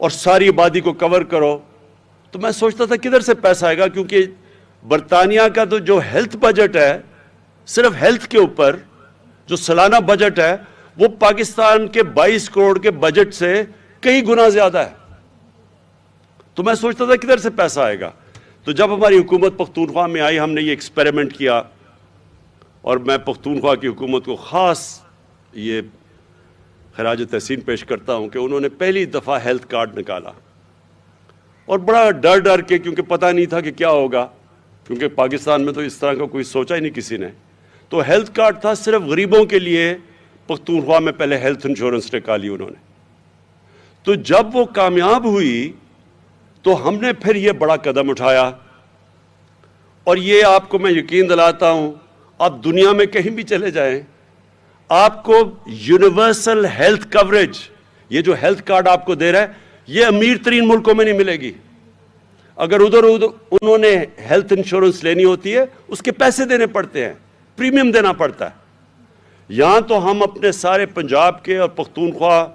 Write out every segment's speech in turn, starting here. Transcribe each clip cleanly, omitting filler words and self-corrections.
اور ساری آبادی کو کور کرو. تو میں سوچتا تھا کدھر سے پیسہ آئے گا, کیونکہ برطانیہ کا تو جو ہیلتھ بجٹ ہے, صرف ہیلتھ کے اوپر جو سالانہ بجٹ ہے, وہ پاکستان کے 22 کروڑ کے بجٹ سے کئی گنا زیادہ ہے. تو میں سوچتا تھا کدھر سے پیسہ آئے گا. تو جب ہماری حکومت پختونخوا میں آئی, ہم نے یہ ایکسپیریمنٹ کیا, اور میں پختونخوا کی حکومت کو خاص یہ خراج تحسین پیش کرتا ہوں کہ انہوں نے پہلی دفعہ ہیلتھ کارڈ نکالا, اور بڑا ڈر کے, کیونکہ پتہ نہیں تھا کہ کیا ہوگا, کیونکہ پاکستان میں تو اس طرح کا کوئی سوچا ہی نہیں کسی نے. تو ہیلتھ کارڈ تھا صرف غریبوں کے لیے. پختونخوا میں پہلے ہیلتھ انشورنس نکالی انہوں نے. تو جب وہ کامیاب ہوئی تو ہم نے پھر یہ بڑا قدم اٹھایا, اور یہ آپ کو میں یقین دلاتا ہوں, آپ دنیا میں کہیں بھی چلے جائیں, آپ کو یونیورسل ہیلتھ کوریج, یہ جو ہیلتھ کارڈ آپ کو دے رہا ہے, یہ امیر ترین ملکوں میں نہیں ملے گی. اگر ادھر انہوں نے ہیلتھ انشورنس لینی ہوتی ہے, اس کے پیسے دینے پڑتے ہیں, پریمیم دینا پڑتا ہے. یہاں تو ہم اپنے سارے پنجاب کے اور پختونخوا,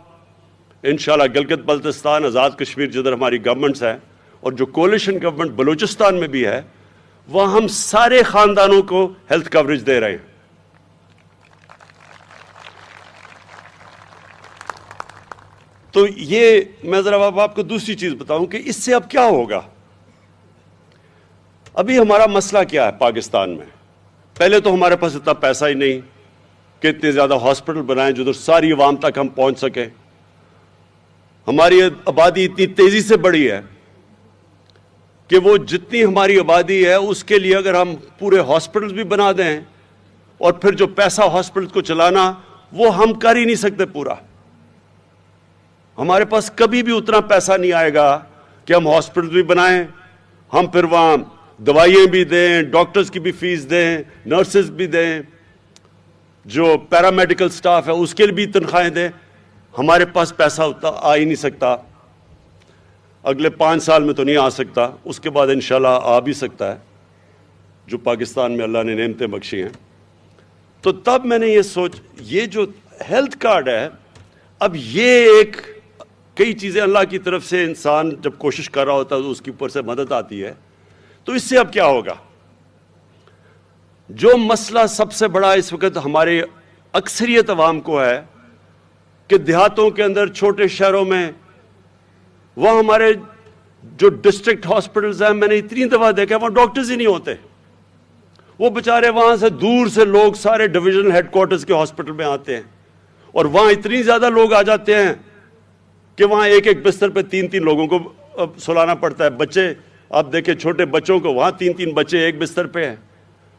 انشاءاللہ گلگت بلتستان, آزاد کشمیر جدھر ہماری گورنمنٹس ہیں, اور جو کولیشن گورنمنٹ بلوچستان میں بھی ہے, وہاں ہم سارے خاندانوں کو ہیلتھ کوریج دے رہے ہیں. تو یہ میں ذرا آپ کو دوسری چیز بتاؤں کہ اس سے اب کیا ہوگا. ابھی ہمارا مسئلہ کیا ہے پاکستان میں؟ پہلے تو ہمارے پاس اتنا پیسہ ہی نہیں کہ اتنے زیادہ ہاسپٹل بنائیں جو ساری عوام تک ہم پہنچ سکیں. ہماری آبادی اتنی تیزی سے بڑھی ہے کہ وہ جتنی ہماری آبادی ہے اس کے لیے اگر ہم پورے ہاسپٹلز بھی بنا دیں, اور پھر جو پیسہ ہاسپٹلز کو چلانا, وہ ہم کر ہی نہیں سکتے پورا. ہمارے پاس کبھی بھی اتنا پیسہ نہیں آئے گا کہ ہم ہاسپٹل بھی بنائیں, ہم پھر وہاں دوائیں بھی دیں, ڈاکٹرز کی بھی فیس دیں, نرسز بھی دیں, جو پیرامیڈیکل سٹاف ہے اس کے لیے بھی تنخواہیں دیں. ہمارے پاس پیسہ اتنا آ ہی نہیں سکتا. اگلے 5 سال میں تو نہیں آ سکتا, اس کے بعد انشاءاللہ آ بھی سکتا ہے, جو پاکستان میں اللہ نے نعمتیں بخشی ہیں. تو تب میں نے یہ جو ہیلتھ کارڈ ہے, اب یہ ایک کئی چیزیں اللہ کی طرف سے انسان جب کوشش کر رہا ہوتا ہے تو اس کے اوپر سے مدد آتی ہے. تو اس سے اب کیا ہوگا؟ جو مسئلہ سب سے بڑا اس وقت ہمارے اکثریت عوام کو ہے کہ دیہاتوں کے اندر, چھوٹے شہروں میں, وہاں ہمارے جو ڈسٹرکٹ ہاسپٹلز ہیں, میں نے اتنی دفعہ دیکھا وہاں ڈاکٹرز ہی نہیں ہوتے. وہ بیچارے وہاں سے دور سے لوگ سارے ڈویژنل ہیڈ کوارٹرز کے ہاسپٹل میں آتے ہیں, اور وہاں اتنی زیادہ لوگ آ جاتے ہیں کہ وہاں ایک بستر پہ 3 لوگوں کو سلانا پڑتا ہے. بچے آپ دیکھیں, چھوٹے بچوں کو وہاں 3 بچے ایک بستر پہ ہیں,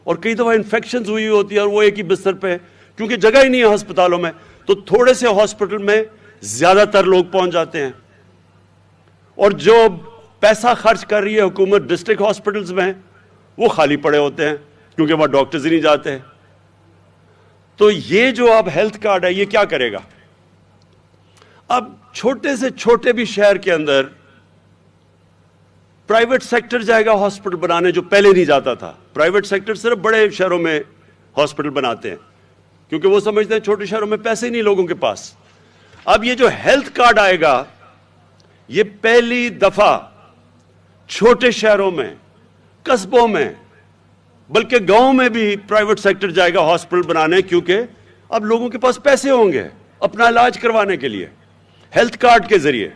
اور کئی دفعہ انفیکشنز ہوئی ہوتی ہے اور وہ ایک ہی بستر پہ, کیونکہ جگہ ہی نہیں ہے ہسپتالوں میں. تو تھوڑے سے ہاسپٹل میں زیادہ تر لوگ پہنچ جاتے ہیں, اور جو پیسہ خرچ کر رہی ہے حکومت ڈسٹرکٹ ہاسپٹلز میں, وہ خالی پڑے ہوتے ہیں کیونکہ وہاں ڈاکٹرز ہی نہیں جاتے. تو یہ جو اب ہیلتھ کارڈ ہے, یہ کیا کرے گا؟ اب چھوٹے سے چھوٹے بھی شہر کے اندر پرائیویٹ سیکٹر جائے گا ہاسپٹل بنانے, جو پہلے نہیں جاتا تھا. پرائیویٹ سیکٹر صرف بڑے شہروں میں ہاسپٹل بناتے ہیں کیونکہ وہ سمجھتے ہیں چھوٹے شہروں میں پیسے ہی نہیں لوگوں کے پاس. اب یہ جو ہیلتھ کارڈ آئے گا, یہ پہلی دفعہ چھوٹے شہروں میں, قصبوں میں, بلکہ گاؤں میں بھی پرائیویٹ سیکٹر جائے گا ہاسپٹل بنانے, کیونکہ اب لوگوں کے پاس پیسے ہوں گے اپنا علاج کروانے کے لیے ہیلتھ کارڈ کے ذریعے.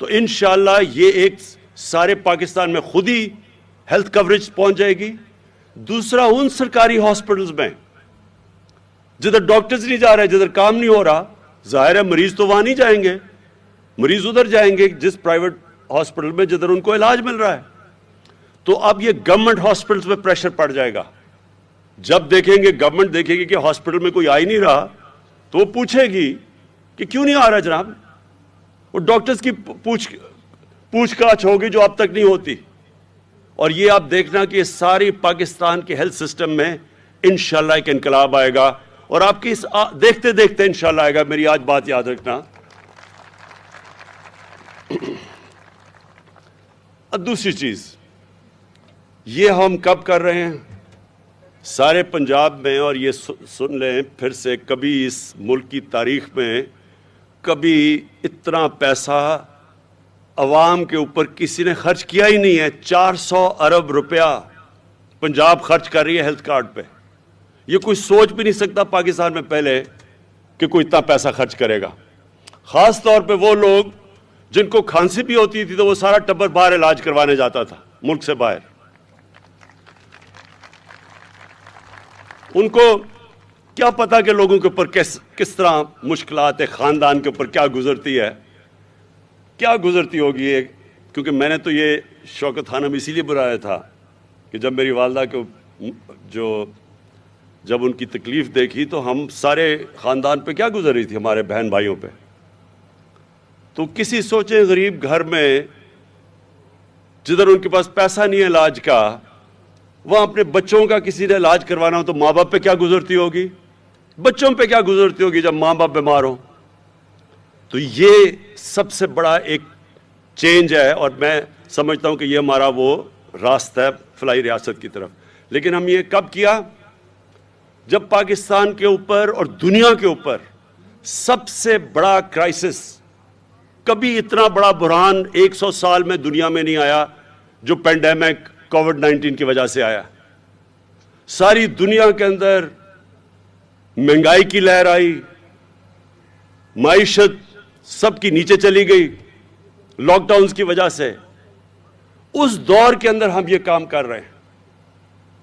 تو انشاءاللہ یہ ایک سارے پاکستان میں خود ہی ہیلتھ کوریج پہنچ جائے گی. دوسرا, ان سرکاری ہاسپٹلز میں جدھر ڈاکٹرز نہیں جا رہے, جدھر کام نہیں ہو رہا, ظاہر ہے مریض تو وہاں نہیں جائیں گے, مریض ادھر جائیں گے جس پرائیویٹ ہاسپٹل میں جدھر ان کو علاج مل رہا ہے. تو اب یہ گورنمنٹ ہاسپٹلز میں پریشر پڑ جائے گا. جب دیکھیں گے, گورنمنٹ دیکھے گی کہ ہاسپٹل میں کوئی آ ہی نہیں رہا, تو وہ پوچھے گی کہ کیوں نہیں آ رہا جناب. وہ ڈاکٹرز کی پوچھ گاچھ ہوگی جو اب تک نہیں ہوتی. اور یہ آپ دیکھنا کہ ساری پاکستان کے ہیلتھ سسٹم میں انشاءاللہ ایک انقلاب آئے گا, اور آپ کی دیکھتے دیکھتے انشاءاللہ آئے گا. میری آج بات یاد رکھنا. اب دوسری چیز, یہ ہم کب کر رہے ہیں سارے پنجاب میں, اور یہ سن لیں پھر سے, کبھی اس ملک کی تاریخ میں کبھی اتنا پیسہ عوام کے اوپر کسی نے خرچ کیا ہی نہیں ہے. 400 ارب روپیہ پنجاب خرچ کر رہی ہے ہیلتھ کارڈ پہ. یہ کوئی سوچ بھی نہیں سکتا پاکستان میں پہلے کہ کوئی اتنا پیسہ خرچ کرے گا. خاص طور پہ وہ لوگ جن کو کھانسی بھی ہوتی تھی تو وہ سارا ٹبر باہر علاج کروانے جاتا تھا ملک سے باہر. ان کو کیا پتا کہ لوگوں کے اوپر کس طرح مشکلات ہے, خاندان کے اوپر کیا گزرتی ہے, کیا گزرتی ہوگی. کیونکہ میں نے تو یہ شوکت خانم اسی لیے بلایا تھا کہ جب میری والدہ کو جب ان کی تکلیف دیکھی تو ہم سارے خاندان پہ کیا گزر رہی تھی, ہمارے بہن بھائیوں پہ. تو کسی سوچے غریب گھر میں جدھر ان کے پاس پیسہ نہیں ہے علاج کا, وہاں اپنے بچوں کا کسی نے علاج کروانا ہو تو ماں باپ پہ کیا گزرتی ہوگی, بچوں پہ کیا گزرتی ہوگی جب ماں باپ بیمار ہو. تو یہ سب سے بڑا ایک چینج ہے اور میں سمجھتا ہوں کہ یہ ہمارا وہ راستہ ہے فلاحی ریاست کی طرف. لیکن ہم یہ کب کیا؟ جب پاکستان کے اوپر اور دنیا کے اوپر سب سے بڑا کرائسس, کبھی اتنا بڑا بحران 100 سال میں دنیا میں نہیں آیا جو پینڈیمک کووڈ-19 کی وجہ سے آیا. ساری دنیا کے اندر مہنگائی کی لہر آئی, معیشت سب کی نیچے چلی گئی لاک ڈاؤنز کی وجہ سے. اس دور کے اندر ہم یہ کام کر رہے ہیں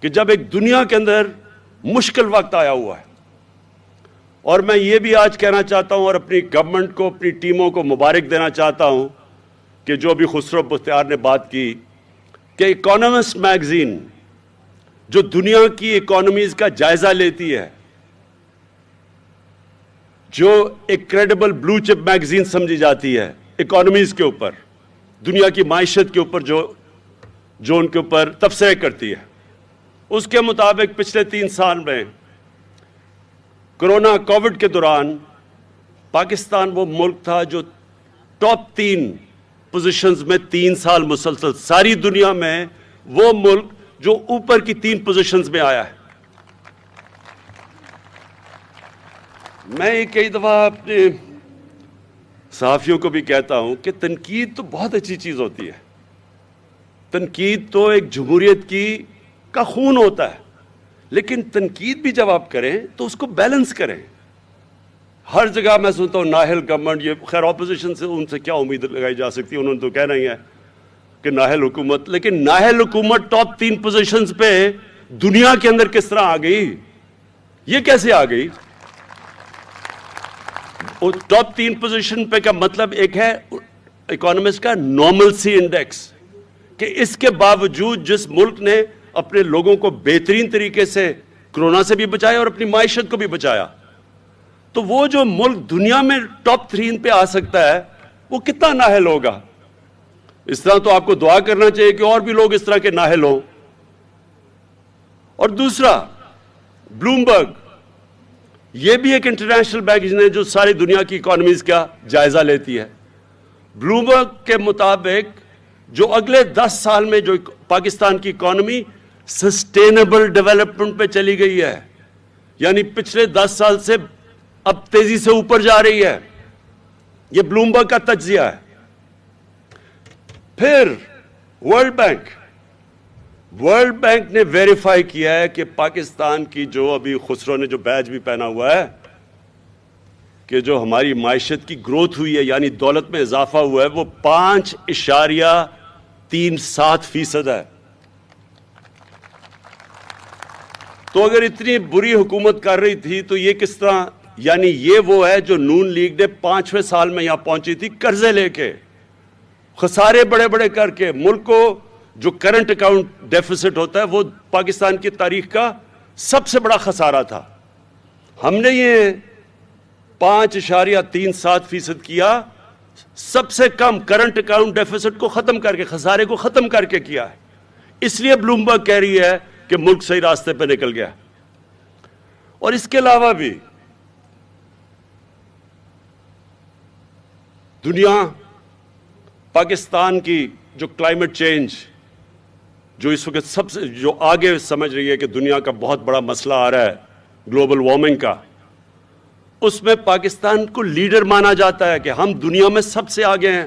کہ جب ایک دنیا کے اندر مشکل وقت آیا ہوا ہے. اور میں یہ بھی آج کہنا چاہتا ہوں اور اپنی گورنمنٹ کو, اپنی ٹیموں کو مبارک دینا چاہتا ہوں کہ جو ابھی خسرو بختیار نے بات کی کہ اکانومسٹ میگزین جو دنیا کی اکانومیز کا جائزہ لیتی ہے, جو ایک کریڈیبل بلو چپ میگزین سمجھی جاتی ہے اکانومیز کے اوپر, دنیا کی معیشت کے اوپر جو ان کے اوپر تبصرے کرتی ہے, اس کے مطابق پچھلے 3 سال میں کرونا کووڈ کے دوران پاکستان وہ ملک تھا جو ٹاپ 3 پوزیشنز میں 3 سال مسلسل, ساری دنیا میں وہ ملک جو اوپر کی 3 پوزیشنز میں آیا ہے. میں کئی دفعہ اپنے صحافیوں کو بھی کہتا ہوں کہ تنقید تو بہت اچھی چیز ہوتی ہے. تنقید تو ایک جمہوریت کا خون ہوتا ہے, لیکن تنقید بھی جب آپ کریں تو اس کو بیلنس کریں. ہر جگہ میں سنتا ہوں نااہل گورنمنٹ, یہ خیر اپوزیشن سے ان سے کیا امید لگائی جا سکتی ہے, انہوں نے تو کہنا ہی ہے کہ نااہل حکومت. لیکن نااہل حکومت ٹاپ 3 پوزیشنز پہ دنیا کے اندر کس طرح آ گئی, یہ کیسے آ گئی؟ ٹاپ 3 پوزیشن پہ کا مطلب ایک ہے اکانومسٹ کا نارملسی انڈیکس, کہ اس کے باوجود جس ملک نے اپنے لوگوں کو بہترین طریقے سے کرونا سے بھی بچایا اور اپنی معیشت کو بھی بچایا, تو وہ جو ملک دنیا میں ٹاپ 3 پہ آ سکتا ہے وہ کتنا نااہل ہوگا. اس طرح تو آپ کو دعا کرنا چاہیے کہ اور بھی لوگ اس طرح کے نااہل ہوں. اور دوسرا بلومبرگ, یہ بھی ایک انٹرنیشنل میگزین ہے جو ساری دنیا کی اکانومیز کا جائزہ لیتی ہے. بلومبرگ کے مطابق جو اگلے 10 سال میں جو پاکستان کی اکانومی سسٹینیبل ڈیولپمنٹ پہ چلی گئی ہے, یعنی پچھلے 10 سال سے اب تیزی سے اوپر جا رہی ہے. یہ بلومبرگ کا تجزیہ ہے. پھر ورلڈ بینک نے ویریفائی کیا ہے کہ پاکستان کی جو ابھی خسرو نے جو بیج بھی پہنا ہوا ہے کہ جو ہماری معیشت کی گروتھ ہوئی ہے یعنی دولت میں اضافہ ہوا ہے وہ 5.37% ہے. تو اگر اتنی بری حکومت کر رہی تھی تو یہ کس طرح, یعنی یہ وہ ہے جو نون لیگ نے 5ویں سال میں یہاں پہنچی تھی قرضے لے کے, خسارے بڑے بڑے کر کے. ملک کو جو کرنٹ اکاؤنٹ ڈیفیسٹ ہوتا ہے وہ پاکستان کی تاریخ کا سب سے بڑا خسارہ تھا. ہم نے یہ 5.37% کیا, سب سے کم کرنٹ اکاؤنٹ ڈیفیسٹ کو ختم کر کے, خسارے کو ختم کر کے کیا ہے. اس لیے بلومبرگ کہہ رہی ہے کہ ملک صحیح راستے پہ نکل گیا. اور اس کے علاوہ بھی دنیا پاکستان کی جو کلائمیٹ چینج جو اس وقت سب سے جو آگے سمجھ رہی ہے کہ دنیا کا بہت بڑا مسئلہ آ رہا ہے گلوبل وارمنگ کا, اس میں پاکستان کو لیڈر مانا جاتا ہے کہ ہم دنیا میں سب سے آگے ہیں.